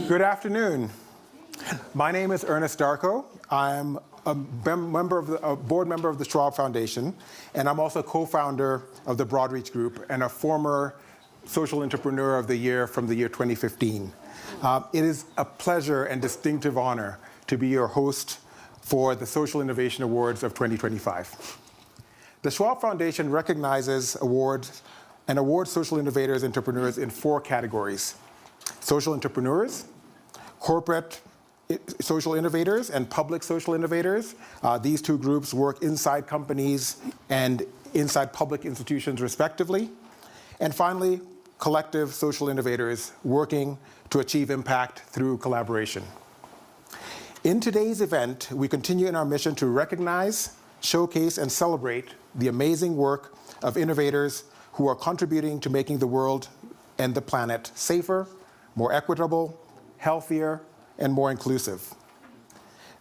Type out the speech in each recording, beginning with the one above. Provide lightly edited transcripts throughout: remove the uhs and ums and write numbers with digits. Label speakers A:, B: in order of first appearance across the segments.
A: Good afternoon. My name is Ernest Darko. I'm a board member of the Schwab Foundation, and I'm also co-founder of the Broadreach Group and a former Social Entrepreneur of the Year from the year 2015. It is a pleasure and distinctive honor to be your host for the Social Innovation Awards of 2025. The Schwab Foundation recognizes and awards social innovators and entrepreneurs in 4 categories: social entrepreneurs, corporate social innovators, and public social innovators. These 2 groups work inside companies and inside public institutions respectively. And finally, collective social innovators working to achieve impact through collaboration. In today's event, we continue in our mission to recognize, showcase, and celebrate the amazing work of innovators who are contributing to making the world and the planet safer, more equitable, healthier, and more inclusive.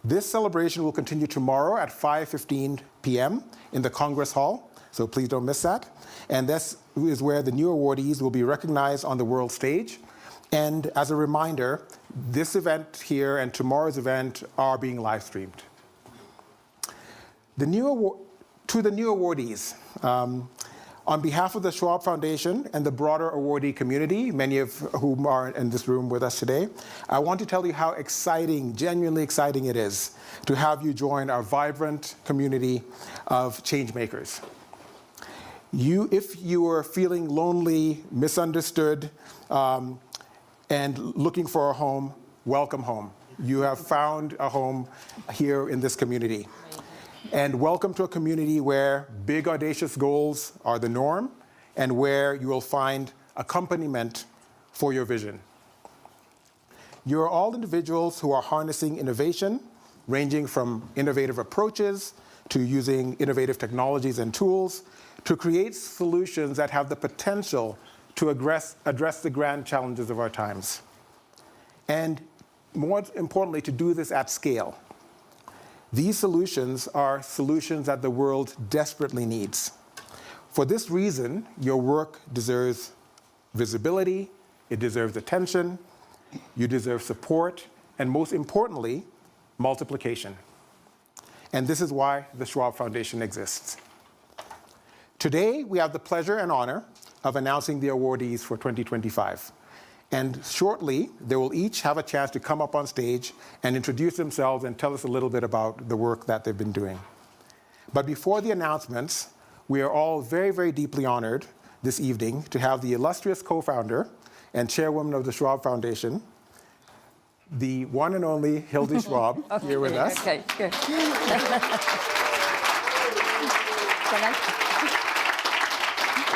A: This celebration will continue tomorrow at 5:15 p.m. in the Congress Hall, so please don't miss that. And this is where the new awardees will be recognized on the world stage. And as a reminder, this event here and tomorrow's event are being live streamed. To the new awardees, on behalf of the Schwab Foundation and the broader awardee community, many of whom are in this room with us today, I want to tell you how exciting, genuinely exciting it is to have you join our vibrant community of change makers. If you are feeling lonely, misunderstood, and looking for a home, welcome home. You have found a home here in this community. And welcome to a community where big, audacious goals are the norm and where you will find accompaniment for your vision. You're all individuals who are harnessing innovation, ranging from innovative approaches to using innovative technologies and tools to create solutions that have the potential to address the grand challenges of our times. And more importantly, to do this at scale. These solutions are solutions that the world desperately needs. For this reason, your work deserves visibility, it deserves attention, you deserve support, and most importantly, multiplication. And this is why the Schwab Foundation exists. Today, we have the pleasure and honor of announcing the awardees for 2025. And shortly, they will each have a chance to come up on stage and introduce themselves and tell us a little bit about the work that they've been doing. But before the announcements, we are all very, very deeply honored this evening to have the illustrious co-founder and chairwoman of the Schwab Foundation, the one and only Hildy Schwab, here with us.
B: Okay, good.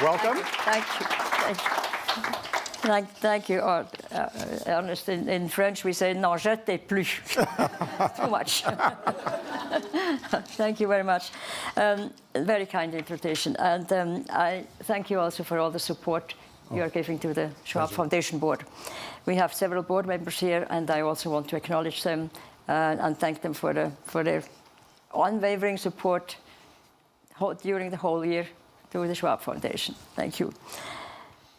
A: Welcome.
B: Thank you. Thank you, Ernest. In French, we say "n'en jetez plus." Too much. Thank you very much. Very kind invitation. And I thank you also for all the support you are giving to the Schwab Foundation Board. We have several board members here, and I also want to acknowledge them and thank them for their unwavering support during the whole year to the Schwab Foundation. Thank you.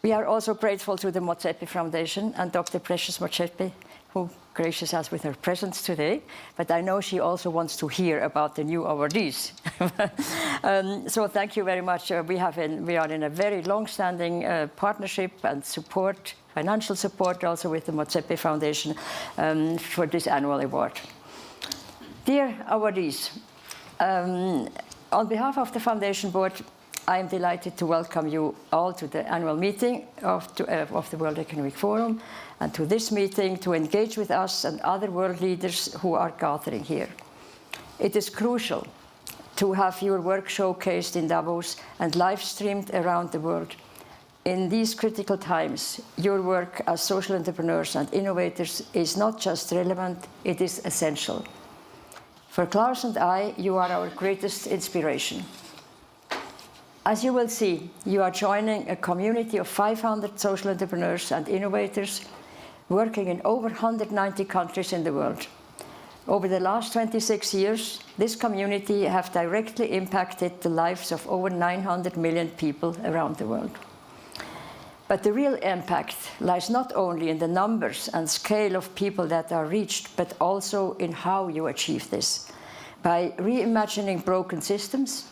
B: We are also grateful to the Motsepe Foundation and Dr. Precious Motsepe, who graced us with her presence today. But I know she also wants to hear about the new awardees. So thank you very much. We are in a very long-standing partnership and support, financial support also with the Motsepe Foundation for this annual award. Dear awardees, on behalf of the Foundation Board, I am delighted to welcome you all to the annual meeting of the World Economic Forum and to this meeting to engage with us and other world leaders who are gathering here. It is crucial to have your work showcased in Davos and live streamed around the world. In these critical times, your work as social entrepreneurs and innovators is not just relevant, it is essential. For Klaus and I, you are our greatest inspiration. As you will see, you are joining a community of 500 social entrepreneurs and innovators working in over 190 countries in the world. Over the last 26 years, this community has directly impacted the lives of over 900 million people around the world. But the real impact lies not only in the numbers and scale of people that are reached, but also in how you achieve this. By reimagining broken systems,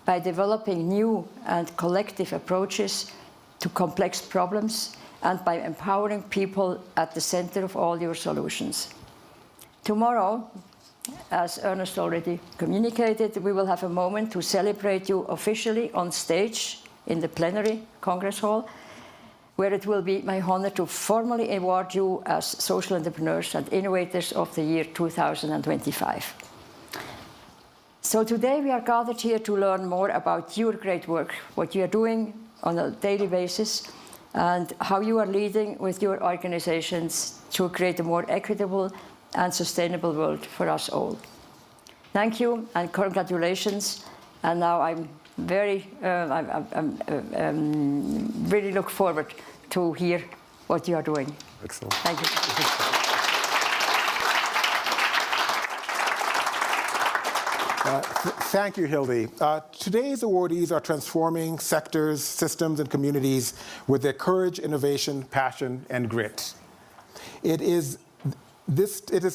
B: by developing new and collective approaches to complex problems, and by empowering people at the center of all your solutions. Tomorrow, as Ernest already communicated, we will have a moment to celebrate you officially on stage in the plenary Congress Hall, where it will be my honor to formally award you as Social Entrepreneurs and Innovators of the year 2025. So today we are gathered here to learn more about your great work, what you are doing on a daily basis, and how you are leading with your organizations to create a more equitable and sustainable world for us all. Thank you and congratulations. And now I'm really look forward to hear what you are doing.
A: Excellent.
B: Thank you.
A: Thank you, Hildy. Today's awardees are transforming sectors, systems, and communities with their courage, innovation, passion, and grit. It is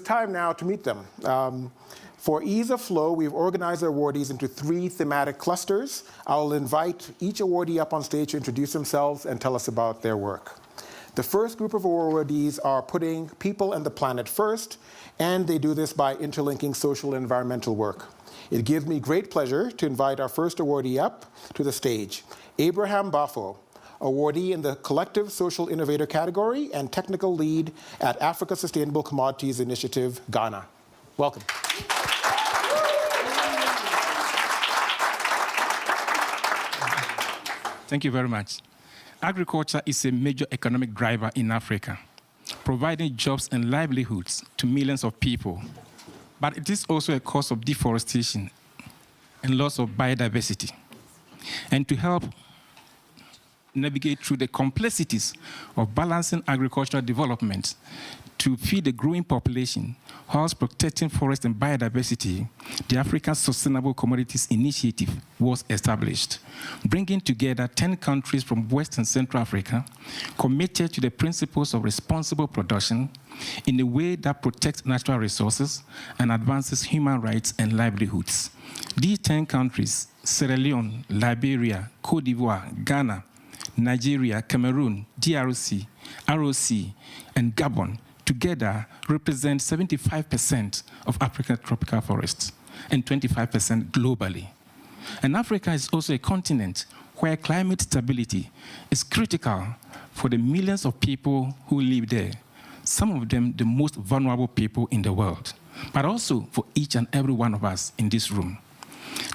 A: time now to meet them. For ease of flow, we've organized our awardees into 3 thematic clusters. I'll invite each awardee up on stage to introduce themselves and tell us about their work. The first group of awardees are putting people and the planet first, and they do this by interlinking social and environmental work. It gives me great pleasure to invite our first awardee up to the stage, Abraham Bafo, awardee in the Collective Social Innovator category and technical lead at Africa Sustainable Commodities Initiative, Ghana. Welcome.
C: Thank you very much. Agriculture is a major economic driver in Africa, providing jobs and livelihoods to millions of people. But it is also a cause of deforestation and loss of biodiversity. And to help navigate through the complexities of balancing agricultural development to feed a growing population whilst protecting forest and biodiversity, the African Sustainable Commodities Initiative was established, bringing together 10 countries from West and Central Africa committed to the principles of responsible production in a way that protects natural resources and advances human rights and livelihoods. These 10 countries, Sierra Leone, Liberia, Cote d'Ivoire, Ghana, Nigeria, Cameroon, DRC, ROC, and Gabon, together represent 75% of African tropical forests and 25% globally. And Africa is also a continent where climate stability is critical for the millions of people who live there, some of them the most vulnerable people in the world, but also for each and every one of us in this room.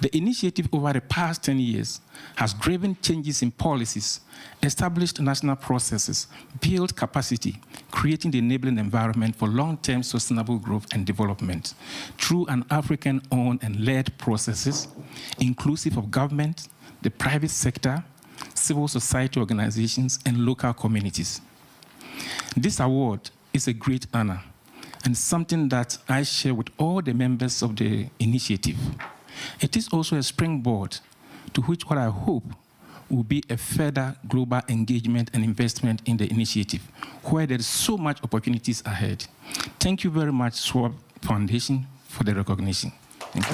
C: The initiative over the past 10 years has driven changes in policies, established national processes, built capacity, creating the enabling environment for long-term sustainable growth and development through an African-owned and led processes, inclusive of government, the private sector, civil society organizations, and local communities. This award is a great honor and something that I share with all the members of the initiative. It is also a springboard to which what I hope will be a further global engagement and investment in the initiative, where there is so much opportunities ahead. Thank you very much, Schwab Foundation, for the recognition. Thank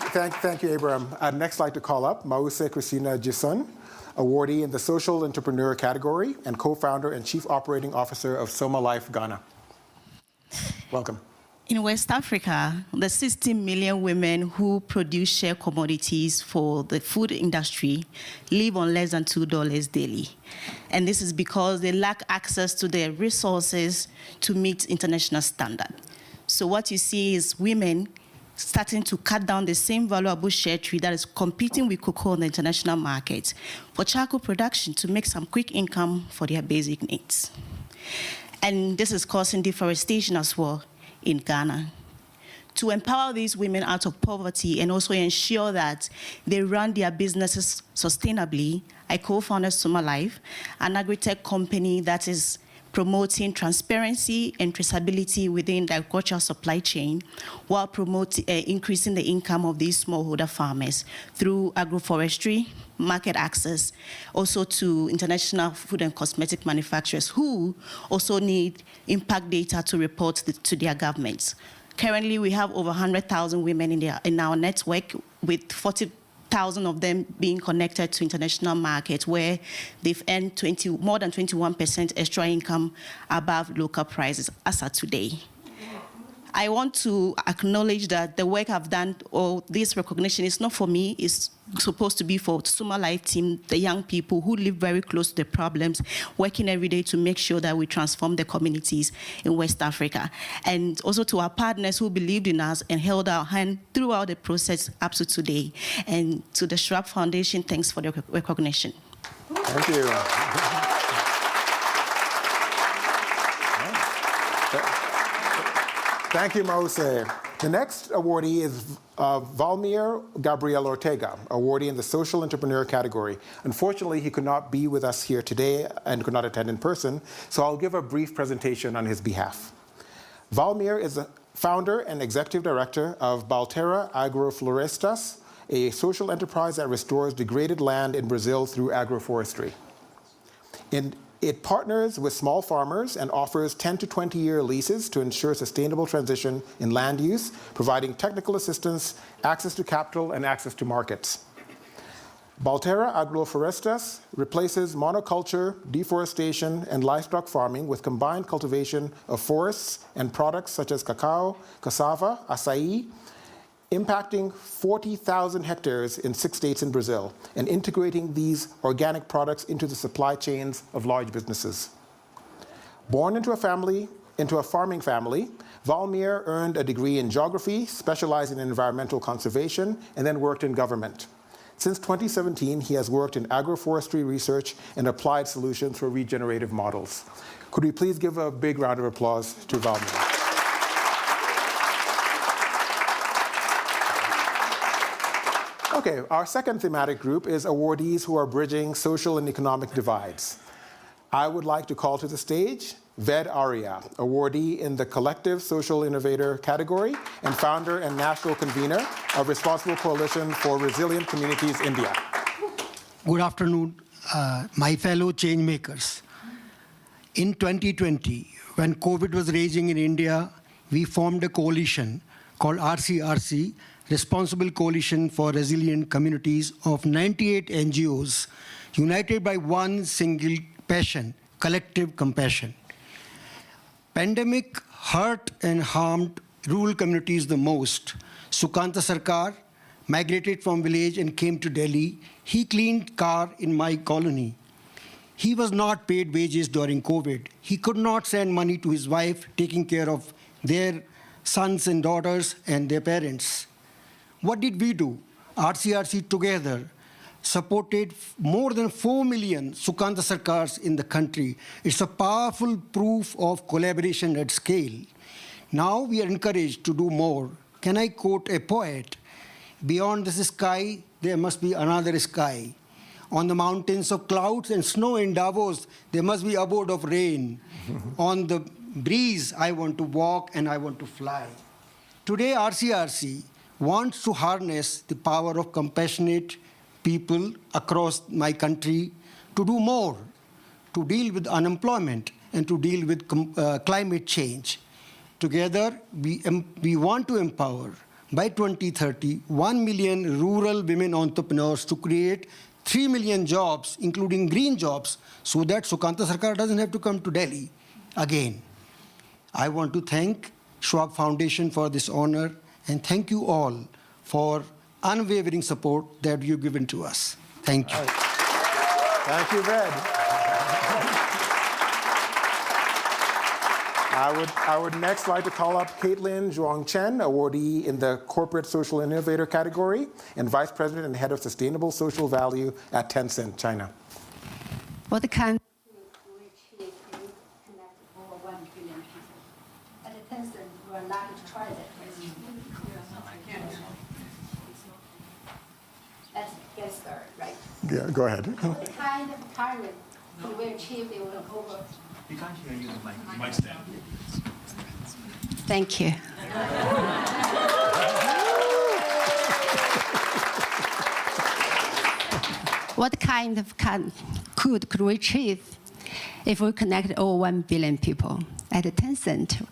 C: you.
A: Thank you, Abraham. I'd next like to call up Mawuse Christina Gyisun, awardee in the Social Entrepreneur category and co-founder and chief operating officer of Sommalife, Ghana. Welcome.
D: In West Africa, the 60 million women who produce share commodities for the food industry live on less than $2 daily. And this is because they lack access to the resources to meet international standard. So what you see is women starting to cut down the same valuable share tree that is competing with cocoa on the international market for charcoal production to make some quick income for their basic needs. And this is causing deforestation as well in Ghana. To empower these women out of poverty and also ensure that they run their businesses sustainably, I co-founded Sommalife, an agri-tech company that is promoting transparency and traceability within the agricultural supply chain, while increasing the income of these smallholder farmers through agroforestry, market access, also to international food and cosmetic manufacturers who also need impact data to report to their governments. Currently, we have over 100,000 women in our network, with 40,000 of them being connected to international markets where they've earned more than 21% extra income above local prices as of today. I want to acknowledge that the work I've done, or this recognition, is not for me, it's supposed to be for Sommalife team, the young people who live very close to the problems, working every day to make sure that we transform the communities in West Africa. And also to our partners who believed in us and held our hand throughout the process up to today. And to the Schwab Foundation, thanks for the recognition.
A: Thank you. Thank you, Mawuse. The next awardee is Valmir Gabriel Ortega, awardee in the Social Entrepreneur category. Unfortunately, he could not be with us here today and could not attend in person, so I'll give a brief presentation on his behalf. Valmir is the founder and executive director of Belterra Agroforestry, a social enterprise that restores degraded land in Brazil through agroforestry. It partners with small farmers and offers 10 to 20-year leases to ensure sustainable transition in land use, providing technical assistance, access to capital, and access to markets. Belterra Agroforestry replaces monoculture, deforestation, and livestock farming with combined cultivation of forests and products such as cacao, cassava, acai, impacting 40,000 hectares in 6 states in Brazil, and integrating these organic products into the supply chains of large businesses. Born into a farming family, Valmir earned a degree in geography, specializing in environmental conservation, and then worked in government. Since 2017, he has worked in agroforestry research and applied solutions for regenerative models. Could we please give a big round of applause to Valmir? Okay, our second thematic group is awardees who are bridging social and economic divides. I would like to call to the stage Ved Arya, awardee in the Collective Social Innovator category and founder and national convener of Responsible Coalition for Resilient Communities India.
E: Good afternoon, my fellow change makers. In 2020, when COVID was raging in India, we formed a coalition called RCRC, Responsible Coalition for Resilient Communities, of 98 NGOs, united by one single passion, collective compassion. Pandemic hurt and harmed rural communities the most. Sukanta Sarkar migrated from village and came to Delhi. He cleaned car in my colony. He was not paid wages during COVID. He could not send money to his wife, taking care of their sons and daughters and their parents. What did we do? RCRC together supported more than 4 million Sukanta Sarkars in the country. It's a powerful proof of collaboration at scale. Now we are encouraged to do more. Can I quote a poet? Beyond this sky, there must be another sky. On the mountains of clouds and snow in Davos, there must be abode of rain. On the breeze, I want to walk and I want to fly. Today, RCRC wants to harness the power of compassionate people across my country to do more, to deal with unemployment and to deal with climate change. Together, we want to empower, by 2030, 1 million rural women entrepreneurs to create 3 million jobs, including green jobs, so that Sukanta Sarkar doesn't have to come to Delhi again. I want to thank Schwab Foundation for this honor, and thank you all for unwavering support that you've given to us. Thank you.
A: Right. Thank you, Ved. I would next like to call up Caitlin Zhuang Chen, awardee in the Corporate Social Innovator category and Vice President and Head of Sustainable Social Value at Tencent, China.
F: For the country to achieve connect over 1 billion people. At Tencent, we are lucky to try that. Let's get started, right?
A: Yeah, go ahead.
F: The kind of target we achieved over
G: We can't hear you, the mic stand.
F: Thank you. What kind of could we achieve if we connect all 1 billion people? At Tencent,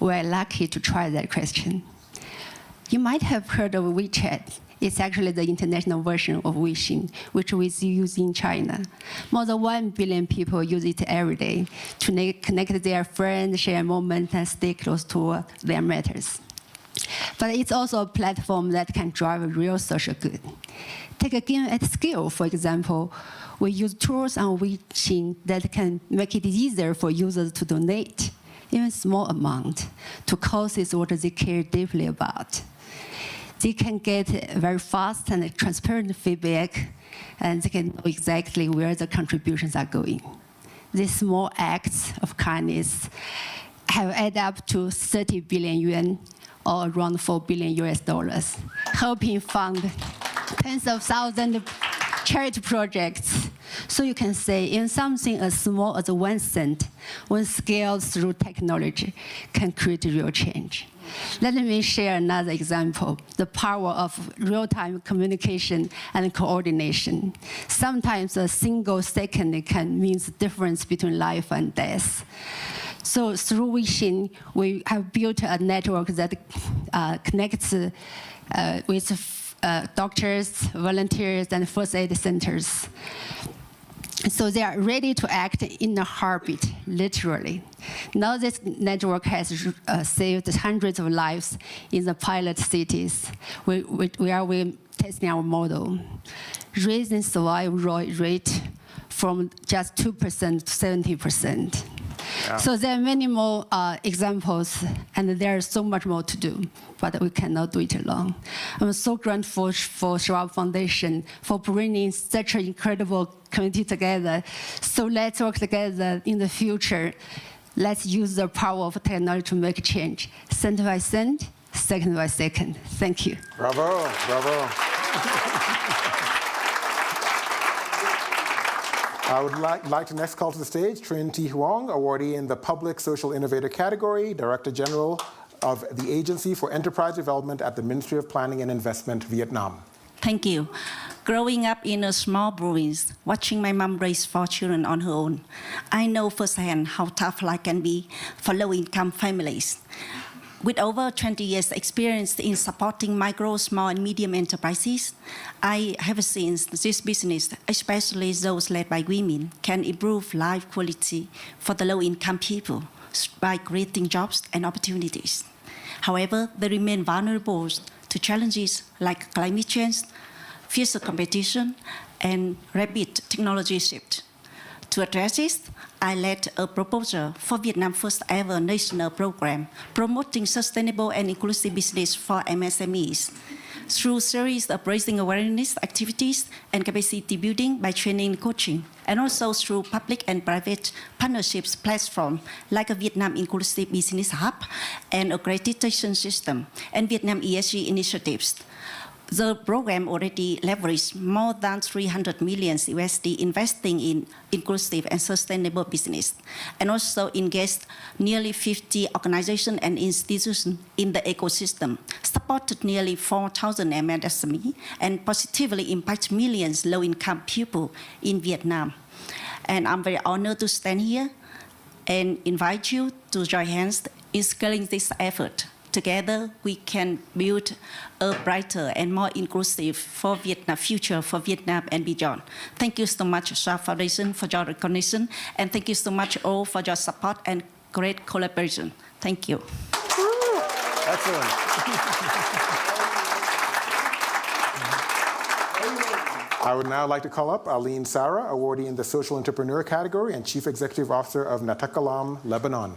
F: we're lucky to try that question. You might have heard of WeChat. It's actually the international version of Weixin, which we use in China. More than 1 billion people use it every day to connect their friends, share moments, and stay close to their matters. But it's also a platform that can drive real social good. Take a game at scale, for example. We use tools on Weixin that can make it easier for users to donate, even small amount, to causes what they care deeply about. They can get very fast and transparent feedback, and they can know exactly where the contributions are going. These small acts of kindness have added up to 30 billion yuan, or around $4 billion, helping fund tens of thousands of charity projects. So you can say, in something as small as 1 cent, when scaled through technology, can create real change. Let me share another example, the power of real-time communication and coordination. Sometimes a single second can mean the difference between life and death. So through Weixin, we have built a network that connects with doctors, volunteers, and first aid centers. So they are ready to act in a heartbeat, literally. Now this network has saved hundreds of lives in the pilot cities where we're testing our model, raising survival rate from just 2% to 70%. Yeah. So there are many more examples, and there is so much more to do, but we cannot do it alone. I'm so grateful for Schwab Foundation for bringing such an incredible community together. So let's work together in the future. Let's use the power of technology to make change, cent by cent, second by second. Thank you.
A: Bravo, bravo. I would like to next call to the stage Trinity Huang, awardee in the Public Social Innovator category, Director General of the Agency for Enterprise Development at the Ministry of Planning and Investment, Vietnam.
H: Thank you. Growing up in a small province, watching my mom raise 4 children on her own, I know firsthand how tough life can be for low-income families. With over 20 years experience in supporting micro, small, and medium enterprises, I have seen this business, especially those led by women, can improve life quality for the low-income people by creating jobs and opportunities. However, they remain vulnerable to challenges like climate change, fierce competition, and rapid technology shift. To address this, I led a proposal for Vietnam's first ever national program promoting sustainable and inclusive business for MSMEs through a series of raising awareness activities and capacity building by training and coaching, and also through public and private partnerships platform like a Vietnam Inclusive Business Hub and accreditation system and Vietnam ESG initiatives. The program already leveraged more than 300 million USD investing in inclusive and sustainable business, and also engaged nearly 50 organizations and institutions in the ecosystem, supported nearly 4,000 MSME, and positively impacted millions low-income people in Vietnam. And I'm very honored to stand here and invite you to join hands in scaling this effort. Together, we can build a brighter and more inclusive future for Vietnam and beyond. Thank you so much, Schwab Foundation, for your recognition, and thank you so much all for your support and great collaboration. Thank you.
A: Excellent. I would now like to call up Aline Sarah, awardee in the Social Entrepreneur category and Chief Executive Officer of Natakalam, Lebanon.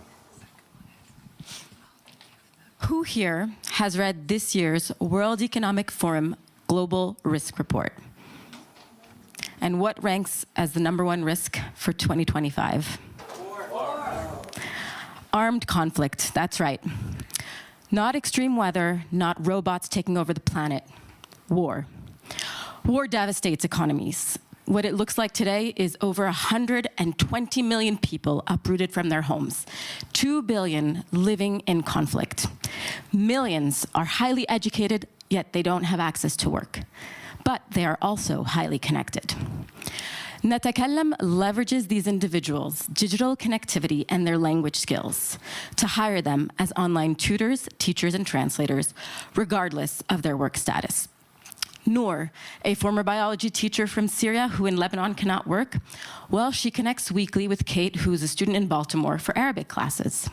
I: Who here has read this year's World Economic Forum Global Risk Report? And what ranks as the #1 risk for 2025? War. Armed conflict, that's right. Not extreme weather, not robots taking over the planet. War. War devastates economies. what it looks like today is over 120 million people uprooted from their homes, 2 billion living in conflict. Millions are highly educated, yet they don't have access to work. But they are also highly connected. Natakallem leverages these individuals' digital connectivity and their language skills to hire them as online tutors, teachers, and translators, regardless of their work status. Noor, a former biology teacher from Syria who in Lebanon cannot work, well, she connects weekly with Kate, who's a student in Baltimore for Arabic classes.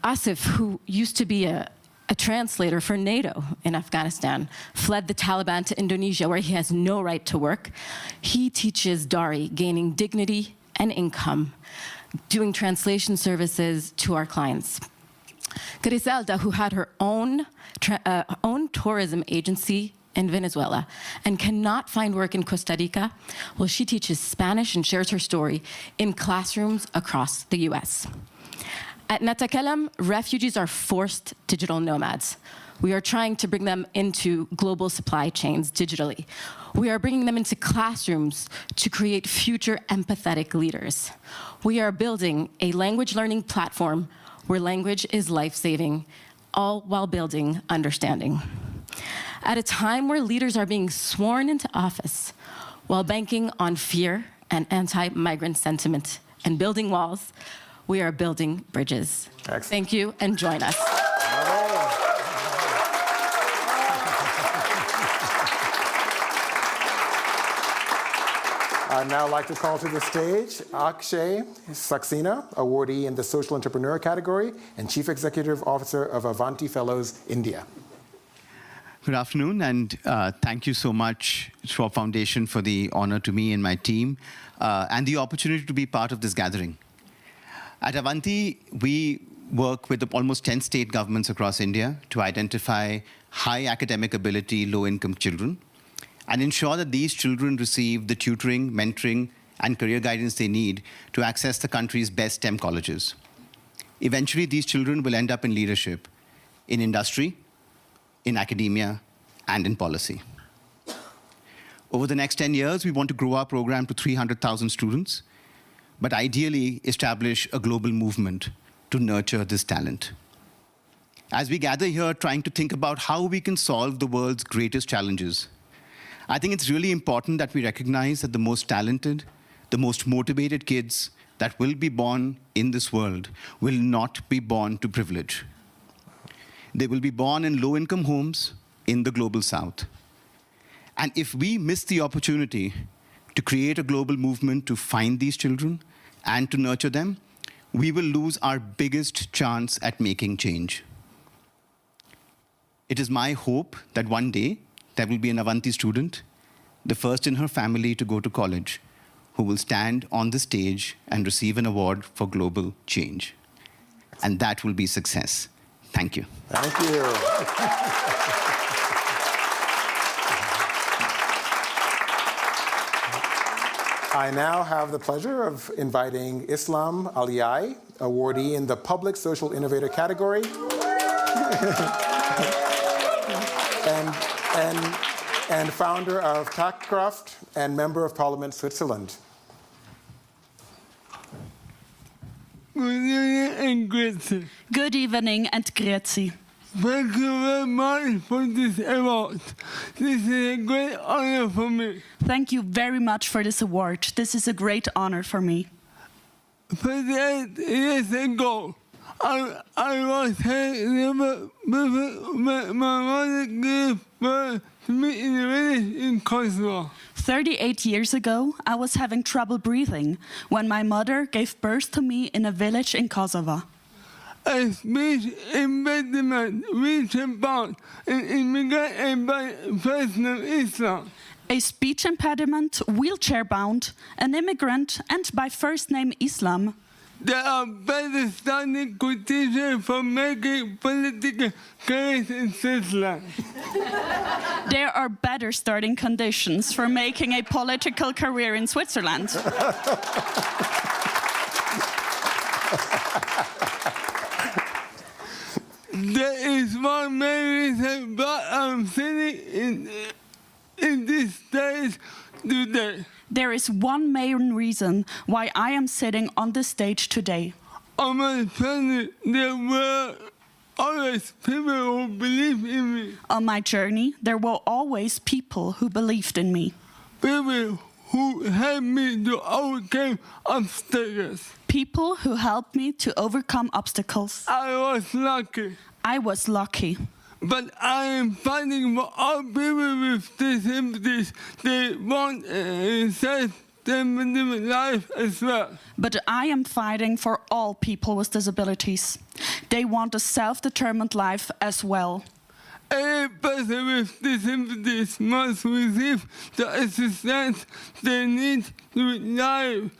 I: Asif, who used to be a translator for NATO in Afghanistan, fled the Taliban to Indonesia where he has no right to work. He teaches Dari, gaining dignity and income, doing translation services to our clients. Griselda, who had her own tourism agency in Venezuela and cannot find work in Costa Rica, well, she teaches Spanish and shares her story in classrooms across the US. At Natakallem, refugees are forced digital nomads. We are trying to bring them into global supply chains digitally. We are bringing them into classrooms to create future empathetic leaders. We are building a language learning platform where language is life-saving, all while building understanding. At a time where leaders are being sworn into office while banking on fear and anti-migrant sentiment and building walls, we are building bridges. Excellent. Thank you, and join us.
A: I'd now like to call to the stage Akshay Saxena, awardee in the Social Entrepreneur category and Chief Executive Officer of Avanti Fellows, India.
J: Good afternoon, and thank you so much, Schwab Foundation, for the honor to me and my team, and the opportunity to be part of this gathering. At Avanti, we work with almost 10 state governments across India to identify high academic ability, low-income children, and ensure that these children receive the tutoring, mentoring, and career guidance they need to access the country's best STEM colleges. Eventually, these children will end up in leadership, in industry, in academia, and in policy. Over the next 10 years, we want to grow our program to 300,000 students, but ideally establish a global movement to nurture this talent. As we gather here trying to think about how we can solve the world's greatest challenges, I think it's really important that we recognize that the most talented, the most motivated kids that will be born in this world will not be born to privilege. They will be born in low-income homes in the global south. And if we miss the opportunity to create a global movement to find these children and to nurture them, we will lose our biggest chance at making change. It is my hope that one day there will be an Avanti student, the first in her family to go to college, who will stand on the stage and receive an award for global change. And that will be success. Thank you.
A: Thank you. I now have the pleasure of inviting Islam Aliyai, awardee in the Public Social Innovator category, and founder of TACCraft and Member of Parliament, Switzerland.
K: Good evening and grazie. Thank you very much for this award. This is a great honor for me. Thank you very much for this award. This is a great honor for me. 38 years ago, I was here, my mother gave birth to me in a village in Kosovo. 38 years ago, I was having trouble breathing when my mother gave birth to me in a village in Kosovo. A speech impediment reached about an immigrant person of Islam. A speech impediment, wheelchair-bound, an immigrant, and by first name Islam. There are better starting conditions for making political careers in Switzerland. There are better starting conditions for making a political career in Switzerland. There is one main reason why I'm sitting in this stage today. There is one main reason why I am sitting on the stage today. On my planet, there were always people who believed in me. On my journey, there were always people who believed in me. People who helped me to overcome obstacles. People who helped me to overcome obstacles. I was lucky. I was lucky. But I am fighting for all people with disabilities. They want a self-determined life as well. But I am fighting for all people with disabilities. They want a self-determined life as well. Every person with disabilities must receive the assistance they need to live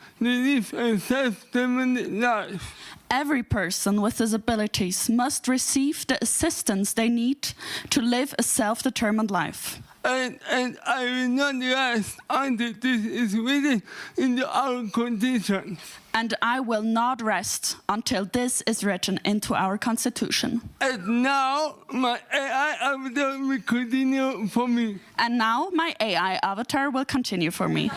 K: a self-determined life. Every person with disabilities must receive the assistance they need to live a self-determined life. And I will not rest until this is written into our constitution. And I will not rest until this is written into our constitution. And now my AI avatar will continue for me. And now my AI avatar will continue for me.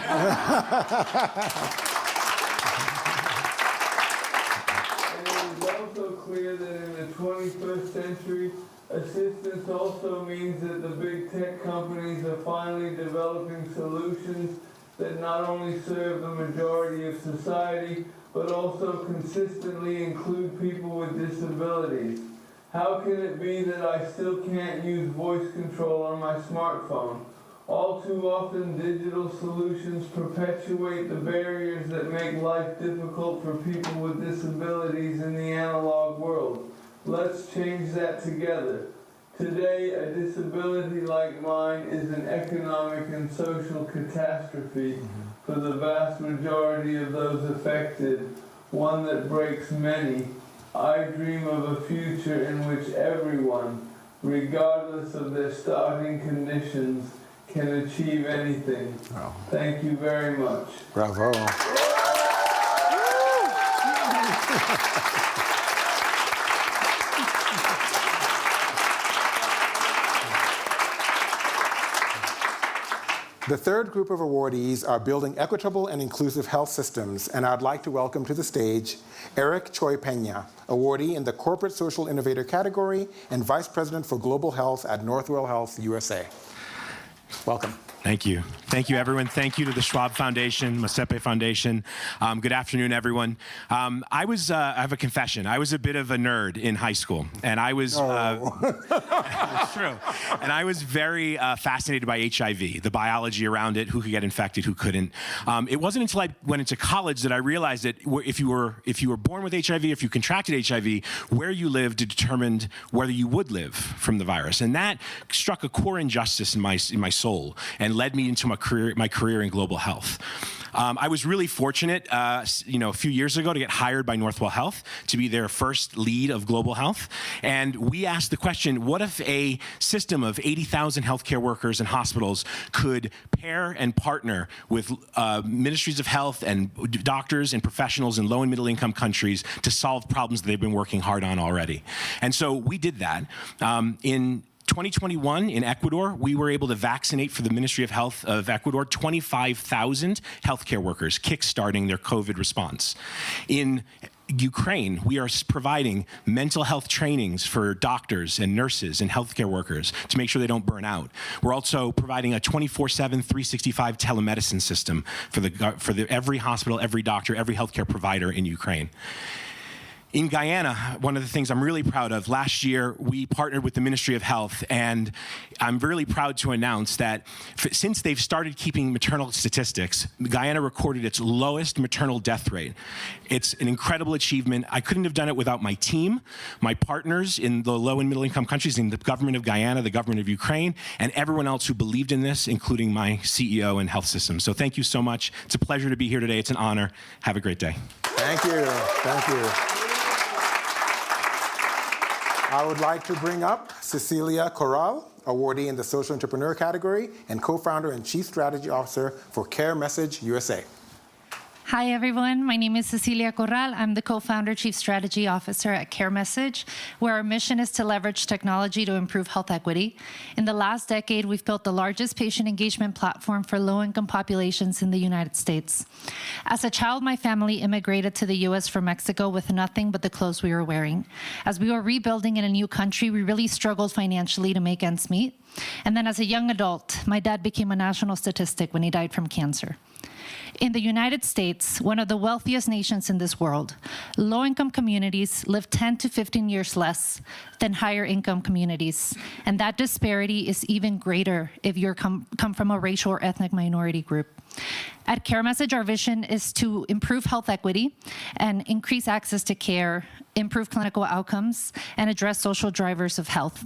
L: Clear that in the 21st century, assistance also means that the big tech companies are finally developing solutions that not only serve the majority of society, but also consistently include people with disabilities. How can it be that I still can't use voice control on my smartphone? All too often, digital solutions perpetuate the barriers that make life difficult for people with disabilities in the analog world. Let's change that together. Today, a disability like mine is an economic and social catastrophe for the vast majority of those affected, one that breaks many. I dream of a future in which everyone, regardless of their starting conditions, can achieve anything. Wow. Thank you very much.
A: Bravo. The third group of awardees are building equitable and inclusive health systems, and I'd like to welcome to the stage Eric Choi Pena, awardee in the Corporate Social Innovator category and Vice President for Global Health at Northwell Health, USA. Welcome.
G: Thank you. Thank you, everyone. Thank you to the Schwab Foundation, Motsepe Foundation. Good afternoon, everyone. I have a confession. I was a bit of a nerd in high school, and I was, it's true. And I was very fascinated by HIV, the biology around it, who could get infected, who couldn't. It wasn't until I went into college that I realized that if you were born with HIV, if you contracted HIV, where you lived determined whether you would live from the virus. And that struck a core injustice in my soul and led me into my career in global health. I was really fortunate, a few years ago to get hired by Northwell Health to be their first lead of global health. And we asked the question, what if a system of 80,000 healthcare workers and hospitals could pair and partner with ministries of health and doctors and professionals in low and middle income countries to solve problems that they've been working hard on already? And so we did that. In 2021 in Ecuador, we were able to vaccinate for the Ministry of Health of Ecuador 25,000 healthcare workers, kickstarting their COVID response. In Ukraine, we are providing mental health trainings for doctors and nurses and healthcare workers to make sure they don't burn out. We're also providing a 24/7, 365 telemedicine system for every hospital, every doctor, every healthcare provider in Ukraine. In Guyana, one of the things I'm really proud of, last year we partnered with the Ministry of Health, and I'm really proud to announce that since they've started keeping maternal statistics, Guyana recorded its lowest maternal death rate. It's an incredible achievement. I couldn't have done it without my team, my partners in the low and middle income countries, in the government of Guyana, the government of Ukraine, and everyone else who believed in this, including my CEO and health system. So thank you so much. It's a pleasure to be here today. It's an honor. Have a great day.
A: Thank you. Thank you. I would like to bring up Cecilia Corral, awardee in the Social Entrepreneur category and co-founder and Chief Strategy Officer for CareMessage USA.
M: Hi, everyone. My name is Cecilia Corral. I'm the co-founder, chief strategy officer at CareMessage, where our mission is to leverage technology to improve health equity. In the last decade, we've built the largest patient engagement platform for low-income populations in the United States. As a child, my family immigrated to the U.S. from Mexico with nothing but the clothes we were wearing. As we were rebuilding in a new country, we really struggled financially to make ends meet. And then as a young adult, my dad became a national statistic when he died from cancer. In the United States, one of the wealthiest nations in this world, low-income communities live 10 to 15 years less than higher-income communities. And that disparity is even greater if you come from a racial or ethnic minority group. At CareMessage, our vision is to improve health equity and increase access to care, improve clinical outcomes, and address social drivers of health.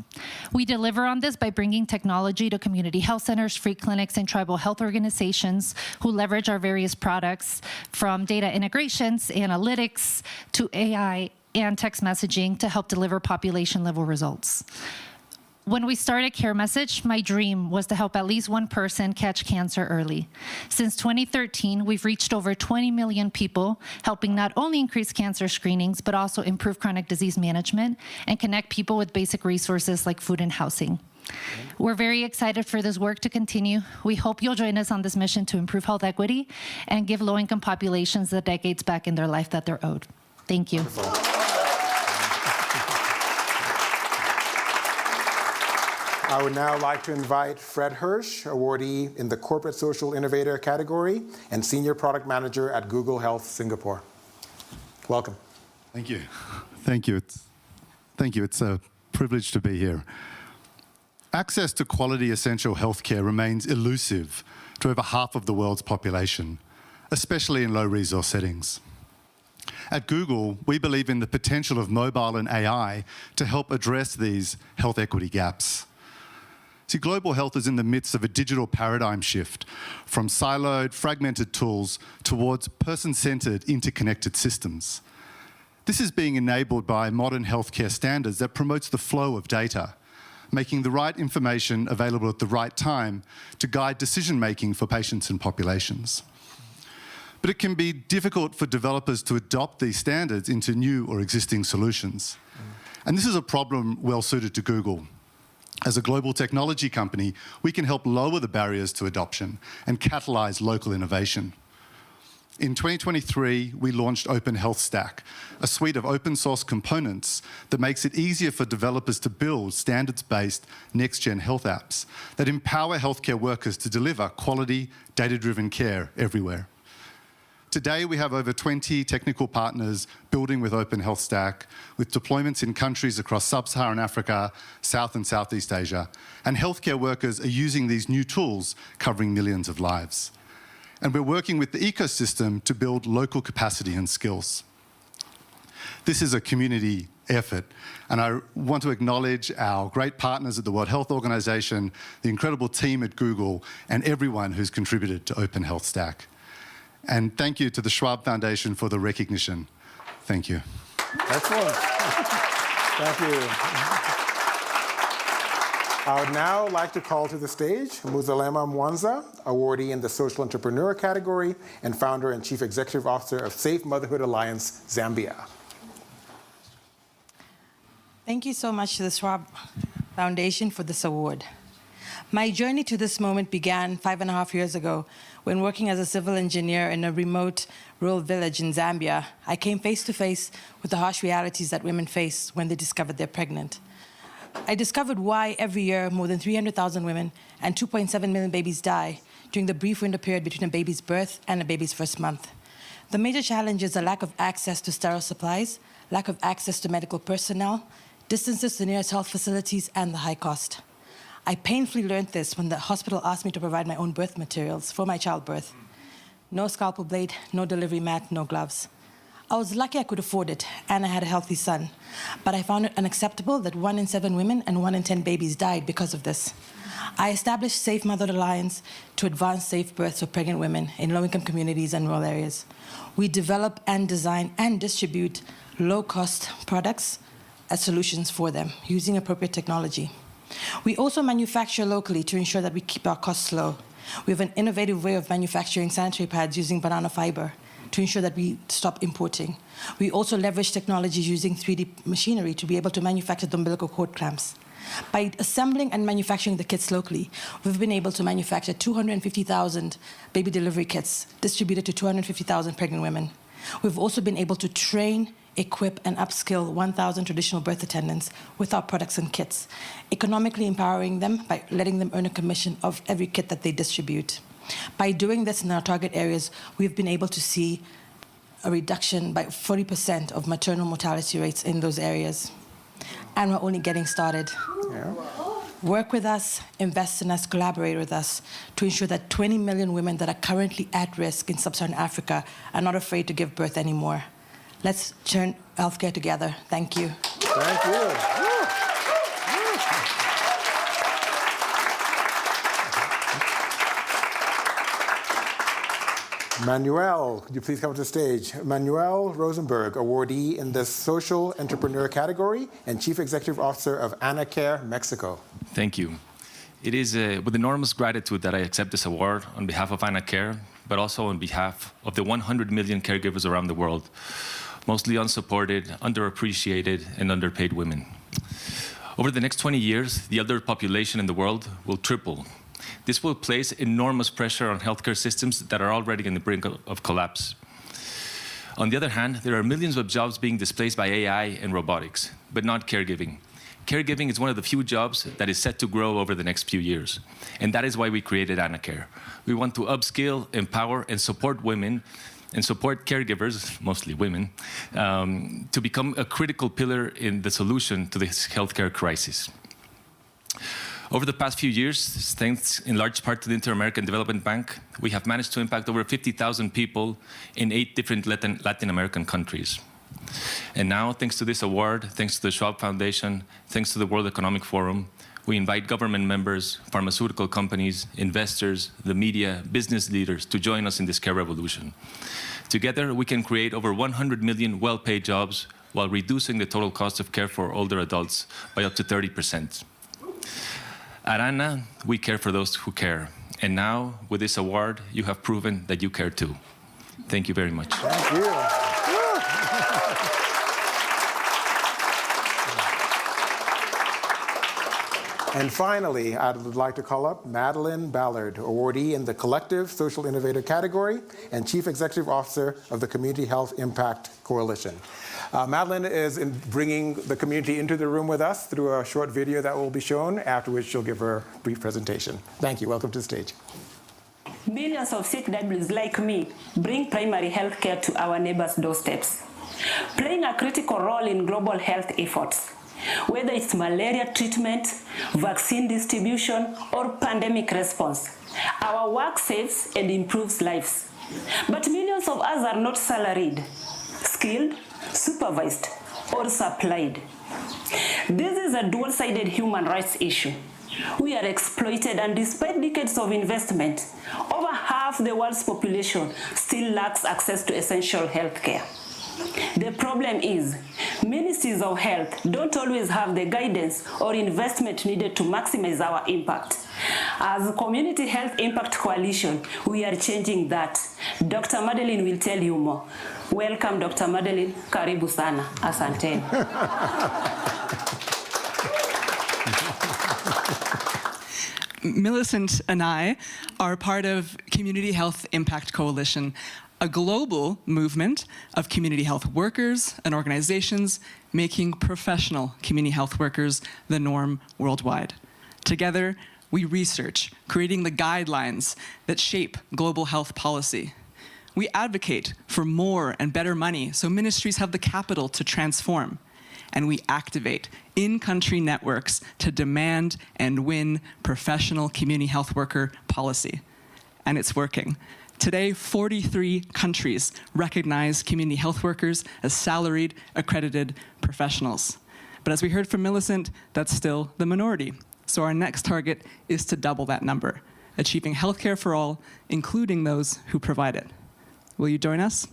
M: We deliver on this by bringing technology to community health centers, free clinics, and tribal health organizations who leverage our various products, from data integrations, analytics, to AI and text messaging to help deliver population-level results. When we started CareMessage, my dream was to help at least one person catch cancer early. Since 2013, we've reached over 20 million people, helping not only increase cancer screenings, but also improve chronic disease management and connect people with basic resources like food and housing. We're very excited for this work to continue. We hope you'll join us on this mission to improve health equity and give low-income populations the decades back in their life that they're owed. Thank you.
A: I would now like to invite Fred Hirsch, awardee in the Corporate Social Innovator category and Senior Product Manager at Google Health Singapore. Welcome.
N: Thank you. Thank you. It's a privilege to be here. Access to quality essential healthcare remains elusive to over half of the world's population, especially in low-resource settings. At Google, we believe in the potential of mobile and AI to help address these health equity gaps. See, global health is in the midst of a digital paradigm shift from siloed, fragmented tools towards person-centered, interconnected systems. This is being enabled by modern healthcare standards that promotes the flow of data, making the right information available at the right time to guide decision-making for patients and populations. But it can be difficult for developers to adopt these standards into new or existing solutions. And this is a problem well suited to Google. As a global technology company, we can help lower the barriers to adoption and catalyze local innovation. In 2023, we launched Open Health Stack, a suite of open source components that makes it easier for developers to build standards-based next-gen health apps that empower healthcare workers to deliver quality, data-driven care everywhere. Today, we have over 20 technical partners building with Open Health Stack, with deployments in countries across sub-Saharan Africa, South and Southeast Asia, and healthcare workers are using these new tools covering millions of lives. And we're working with the ecosystem to build local capacity and skills. This is a community effort, and I want to acknowledge our great partners at the World Health Organization, the incredible team at Google, and everyone who's contributed to Open Health Stack. And thank you to the Schwab Foundation for the recognition. Thank you.
A: Excellent. Thank you. I would now like to call to the stage Muzalema Mwanza, awardee in the Social Entrepreneur category and founder and chief executive officer of Safe Motherhood Alliance, Zambia.
O: Thank you so much to the Schwab Foundation for this award. My journey to this moment began 5.5 years ago when, working as a civil engineer in a remote rural village in Zambia, I came face to face with the harsh realities that women face when they discovered they're pregnant. I discovered why every year more than 300,000 women and 2.7 million babies die during the brief window period between a baby's birth and a baby's first month. The major challenge is the lack of access to sterile supplies, lack of access to medical personnel, distances to nearest health facilities, and the high cost. I painfully learned this when the hospital asked me to provide my own birth materials for my childbirth. No scalpel blade, no delivery mat, no gloves. I was lucky I could afford it, and I had a healthy son. But I found it unacceptable that 1 in 7 women and 1 in 10 babies died because of this. I established Safe Motherhood Alliance to advance safe births for pregnant women in low-income communities and rural areas. We develop and design and distribute low-cost products as solutions for them using appropriate technology. We also manufacture locally to ensure that we keep our costs low. We have an innovative way of manufacturing sanitary pads using banana fiber to ensure that we stop importing. We also leverage technologies using 3D machinery to be able to manufacture the umbilical cord clamps. By assembling and manufacturing the kits locally, we've been able to manufacture 250,000 baby delivery kits distributed to 250,000 pregnant women. We've also been able to train, equip, and upskill 1,000 traditional birth attendants with our products and kits, economically empowering them by letting them earn a commission of every kit that they distribute. By doing this in our target areas, we've been able to see a reduction by 40% of maternal mortality rates in those areas. And we're only getting started. Yeah. Work with us, invest in us, collaborate with us to ensure that 20 million women that are currently at risk in sub-Saharan Africa are not afraid to give birth anymore. Let's turn healthcare together. Thank you.
A: Thank you. Manuel, could you please come to the stage? Manuel Rosemberg, awardee in the Social Entrepreneur category and Chief Executive Officer of AnaCare Mexico.
P: Thank you. It is with enormous gratitude that I accept this award on behalf of AnaCare, but also on behalf of the 100 million caregivers around the world, mostly unsupported, underappreciated, and underpaid women. Over the next 20 years, the elder population in the world will triple. This will place enormous pressure on healthcare systems that are already on the brink of collapse. On the other hand, there are millions of jobs being displaced by AI and robotics, but not caregiving. Caregiving is one of the few jobs that is set to grow over the next few years. And that is why we created AnaCare. We want to upskill, empower, and support women and support caregivers, mostly women, to become a critical pillar in the solution to this healthcare crisis. Over the past few years, thanks in large part to the Inter-American Development Bank, we have managed to impact over 50,000 people in 8 different Latin American countries. And now, thanks to this award, thanks to the Schwab Foundation, thanks to the World Economic Forum, we invite government members, pharmaceutical companies, investors, the media, business leaders to join us in this care revolution. Together, we can create over 100 million well-paid jobs while reducing the total cost of care for older adults by up to 30%. At ANA, we care for those who care. And now, with this award, you have proven that you care too. Thank you very much.
A: Thank you. And finally, I would like to call up Madeline Ballard, awardee in the Collective Social Innovator category and Chief Executive Officer of the Community Health Impact Coalition. Madeline is bringing the community into the room with us through a short video that will be shown, after which she'll give her a brief presentation. Thank you. Welcome to the stage.
Q: Millions of CWs like me bring primary health care to our neighbors' doorsteps, playing a critical role in global health efforts, whether it's malaria treatment, vaccine distribution, or pandemic response. Our work saves and improves lives. But millions of us are not salaried, skilled, supervised, or supplied. This is a dual-sided human rights issue. We are exploited, and despite decades of investment, over half the world's population still lacks access to essential health care. The problem is, ministries of health don't always have the guidance or investment needed to maximize our impact. As a Community Health Impact Coalition, we are changing that. Dr. Madeline will tell you more. Welcome, Dr. Madeline. Karibu sana. Asante.
R: Millicent and I are part of Community Health Impact Coalition, a global movement of community health workers and organizations making professional community health workers the norm worldwide. Together, we research, creating the guidelines that shape global health policy. We advocate for more and better money so ministries have the capital to transform. And we activate in-country networks to demand and win professional community health worker policy. And it's working. Today, 43 countries recognize community health workers as salaried, accredited professionals. But as we heard from Millicent, that's still the minority. So our next target is to double that number, achieving healthcare for all, including those who provide it. Will you join us?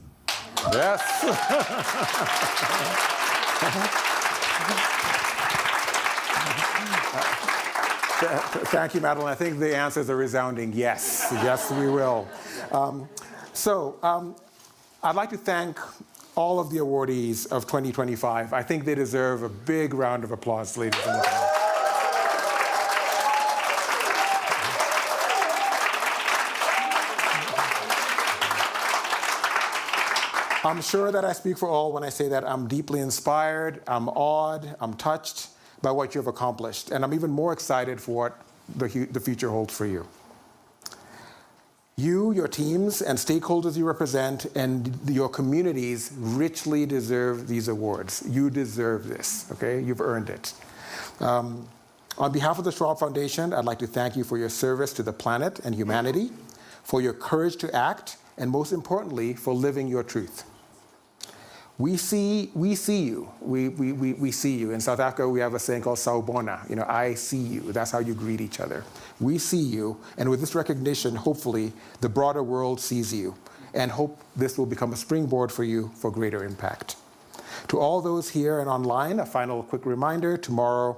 A: Yes. Thank you, Madeline. I think the answer is a resounding yes. Yes, we will. I'd like to thank all of the awardees of 2025. I think they deserve a big round of applause, ladies and gentlemen. I'm sure that I speak for all when I say that I'm deeply inspired, I'm awed, I'm touched by what you've accomplished, and I'm even more excited for what the future holds for you. You, your teams, and stakeholders you represent, and your communities richly deserve these awards. You deserve this, okay? You've earned it. On behalf of the Schwab Foundation, I'd like to thank you for your service to the planet and humanity, for your courage to act, and most importantly, for living your truth. We see you. We see you. In South Africa, we have a saying called Sawubona. You know, I see you. That's how you greet each other. We see you, and with this recognition, hopefully, the broader world sees you, and hope this will become a springboard for you for greater impact. To all those here and online, a final quick reminder, tomorrow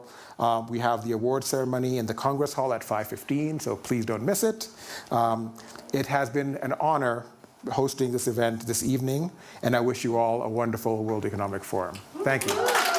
A: we have the award ceremony in the Congress Hall at 5:15, so please don't miss it. It has been an honor hosting this event this evening, and I wish you all a wonderful World Economic Forum. Thank you.